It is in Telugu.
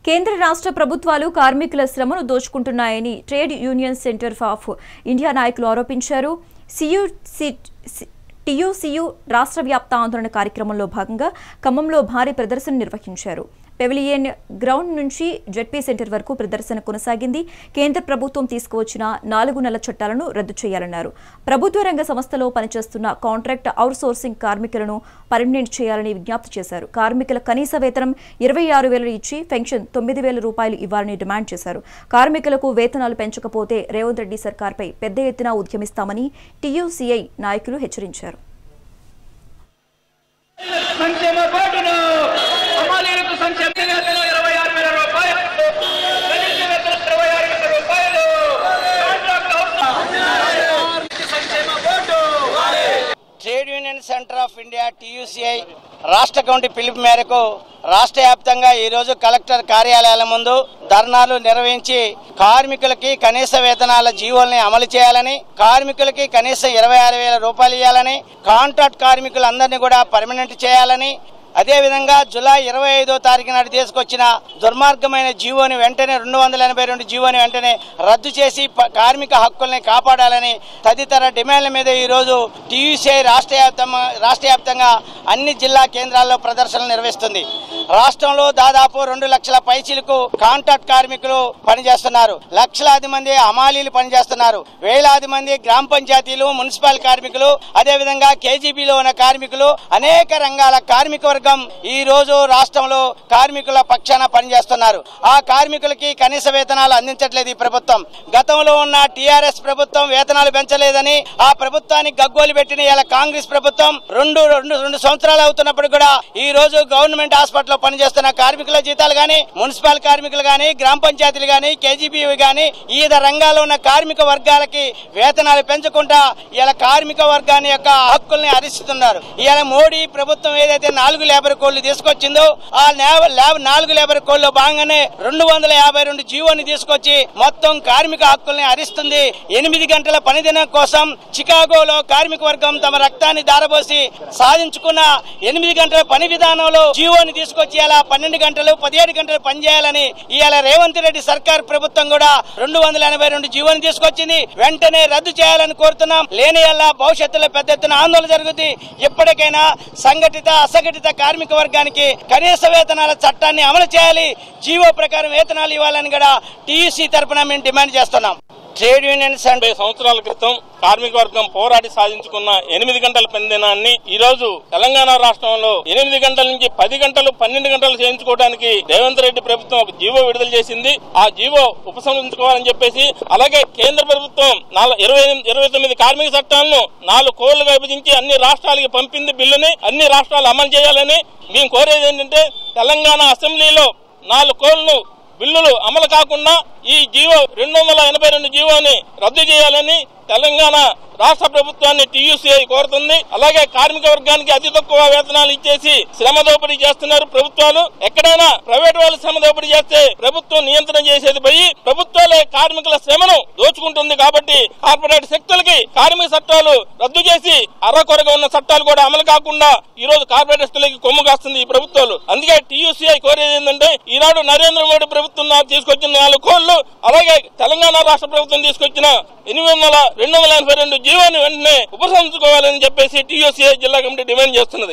కేంద్ర రాష్ట్ర ప్రభుత్వాలు కార్మికుల శ్రమను దోచుకుంటున్నాయని trade union centre of India నాయకులు ఆరోపించారు. టీయూసీయూ రాష్ట్ర వ్యాప్త ఆందోళన కార్యక్రమంలో భాగంగా ఖమ్మంలో భారీ ప్రదర్శన నిర్వహించారు. పెవిలియన్ గ్రౌండ్ నుంచి జెడ్పీ సెంటర్ వరకు ప్రదర్శన కొనసాగింది. కేంద్ర ప్రభుత్వం తీసుకువచ్చిన 4 నెలల చట్టాలను రద్దు చేయాలన్నారు. ప్రభుత్వ రంగ సంస్థలో పనిచేస్తున్న కాంట్రాక్ట్ అవుట్సోర్సింగ్ కార్మికులను పర్మనెంట్ చేయాలని విజ్ఞప్తి చేశారు. కార్మికుల కనీస వేతనం 26,000 ఇచ్చి పెన్షన్ 9,000 రూపాయలు ఇవ్వాలని డిమాండ్ చేశారు. కార్మికులకు వేతనాలు పెంచకపోతే రేవంత్ రెడ్డి సర్కార్పై పెద్ద ఎత్తున ఉద్యమిస్తామని టీయూసీఐ నాయకులు హెచ్చరించారు. Trade union centre of India TUCI రాష్ట్ర కమిటీ పిలుపు మేరకు రాష్ట్ర వ్యాప్తంగా ఈరోజు కలెక్టర్ కార్యాలయాల ముందు ధర్నాలు నిర్వహించి కార్మికులకి కనీస వేతనాల జీవోల్ని అమలు చేయాలని, కార్మికులకి కనీసం 26,000 రూపాయలు ఇవ్వాలని, కాంట్రాక్ట్ కార్మికులందరినీ కూడా పర్మనెంట్ చేయాలని, అదేవిధంగా జూలై 25వ తారీఖు నాడు తీసుకొచ్చిన దుర్మార్గమైన జీవోని వెంటనే 282 జీవోని వెంటనే రద్దు చేసి కార్మిక హక్కుల్ని కాపాడాలని తదితర డిమాండ్ల మీద ఈరోజు టీయూసీఐ రాష్ట్ర వ్యాప్తంగా అన్ని జిల్లా కేంద్రాల్లో ప్రదర్శనలు నిర్వహిస్తుంది. రాష్ట్రంలో దాదాపు 2 లక్షల పైచిలకు కాంట్రాక్ట్ కార్మికులు పనిచేస్తున్నారు. లక్షలాది మంది హమాలీలు పనిచేస్తున్నారు. వేలాది మంది గ్రామ పంచాయతీలు, మున్సిపల్ కార్మికులు, అదేవిధంగా కేజీబీలో ఉన్న కార్మికులు, అనేక రంగాల కార్మిక ఈ రోజు రాష్ట్రంలో కార్మికుల పక్షాన పనిచేస్తున్నారు. ఆ కార్మికులకి కనీస వేతనాలు అందించట్లేదు ఈ ప్రభుత్వం. గతంలో ఉన్న టీఆర్ఎస్ ప్రభుత్వం వేతనాలు పెంచలేదని ఆ ప్రభుత్వాన్ని గగ్గోలు పెట్టిన ఇలా కాంగ్రెస్ ప్రభుత్వం రెండు సంవత్సరాలు అవుతున్నప్పుడు కూడా ఈ రోజు గవర్నమెంట్ హాస్పిటల్లో పనిచేస్తున్న కార్మికుల జీతాలు గాని, మున్సిపల్ కార్మికులు గాని, గ్రామ పంచాయతీలు గాని, కేజీబీ గాని, వివిధ రంగాల్లో ఉన్న కార్మిక వర్గాలకి వేతనాలు పెంచకుండా ఇలా కార్మిక వర్గాన్ని యొక్క హక్కుల్ని హరిస్తున్నారు. ఇలా మోడీ ప్రభుత్వం ఏదైతే 4 లేబర్ కోడ్లు తీసుకొచ్చిందో ఆ 4 లేబర్ కోడ్లో భాగంగానే 252 జీవోని తీసుకొచ్చి మొత్తం కార్మిక హక్కుల్ని హరిస్తుంది. 8 గంటల పనిదినం కోసం చికాగోలో కార్మిక వర్గం తమ రక్తాన్ని దారబోసి సాధించుకున్న 8 గంటల పని విధానంలో జీవోని తీసుకొచ్చి ఇలా 12 గంటలు 17 గంటలు పనిచేయాలని ఇవాళ రేవంత్ రెడ్డి సర్కార్ ప్రభుత్వం కూడా 282 జీవోని తీసుకొచ్చింది. వెంటనే రద్దు చేయాలని కోరుతున్నాం. లేని వల్ల భవిష్యత్తులో పెద్ద ఎత్తున ఆందోళన జరుగుతుంది. ఎప్పటికైనా సంఘటిత అసంఘటిత కార్మిక వర్గానికి కనీస వేతనాల చట్టాన్ని అమలు చేయాలి. జీవో ప్రకారం వేతనాలు ఇవ్వాలని కూడా టీయూసీ తరఫున మేము డిమాండ్ చేస్తున్నాం. ట్రేడ్ యూనియన్ 70 సంవత్సరాల క్రితం కార్మిక వర్గం పోరాడి సాధించుకున్న 8 గంటల పనిదినాన్ని ఈ రోజు తెలంగాణ రాష్ట్రంలో 8 గంటల నుంచి 10 గంటలు 12 గంటలు చేయించుకోవడానికి రేవంత్ రెడ్డి ప్రభుత్వం ఒక జీవో విడుదల చేసింది. ఆ జీవో ఉపసంహరించుకోవాలని చెప్పేసి, అలాగే కేంద్ర ప్రభుత్వం 29 కార్మిక చట్టాలను 4 కోళ్లుగా విభజించి అన్ని రాష్ట్రాలకి పంపింది. బిల్లుని అన్ని రాష్ట్రాలు అమలు చేయాలని మేము కోరేది ఏంటంటే, తెలంగాణ అసెంబ్లీలో 4 కోళ్లు బిల్లులు అమలు కాకుండా ఈ జీవో 282 జీవోని రద్దు చేయాలని తెలంగాణ రాష్ట్ర ప్రభుత్వాన్ని టీయూసీఐ కోరుతుంది. అలాగే కార్మిక వర్గానికి అతి తక్కువ వేతనాలు ఇచ్చేసి శ్రమ దోపిడీ చేస్తున్నారు ప్రభుత్వాలు. ఎక్కడైనా ప్రైవేట్ వాళ్ళు శ్రమ దోపిడీ చేస్తే ప్రభుత్వం నియంత్రణ చేసేది పోయి ప్రభుత్వాలే కార్మికుల శ్రమను దోచుకుంటుంది. కాబట్టి కార్పొరేట్ శక్తులకి కార్మిక చట్టాలు రద్దు చేసి అరకొరగా ఉన్న చట్టాలు కూడా అమలు కాకుండా ఈ రోజు కార్పొరేట్ శక్తులకి కొమ్ము కాస్తుంది ఈ ప్రభుత్వాలు. అందుకే టీయూసీఐ కోరేది ఏంటంటే, ఈనాడు నరేంద్ర మోడీ ప్రభుత్వం తీసుకొచ్చిన 4 కోళ్లు, అలాగే తెలంగాణ రాష్ట్ర ప్రభుత్వం తీసుకొచ్చిన 282 జీవోని వెంటనే ఉపసంహరించుకోవాలని చెప్పేసి టీయూసీఐ జిల్లా కమిటీ డిమాండ్ చేస్తున్నది.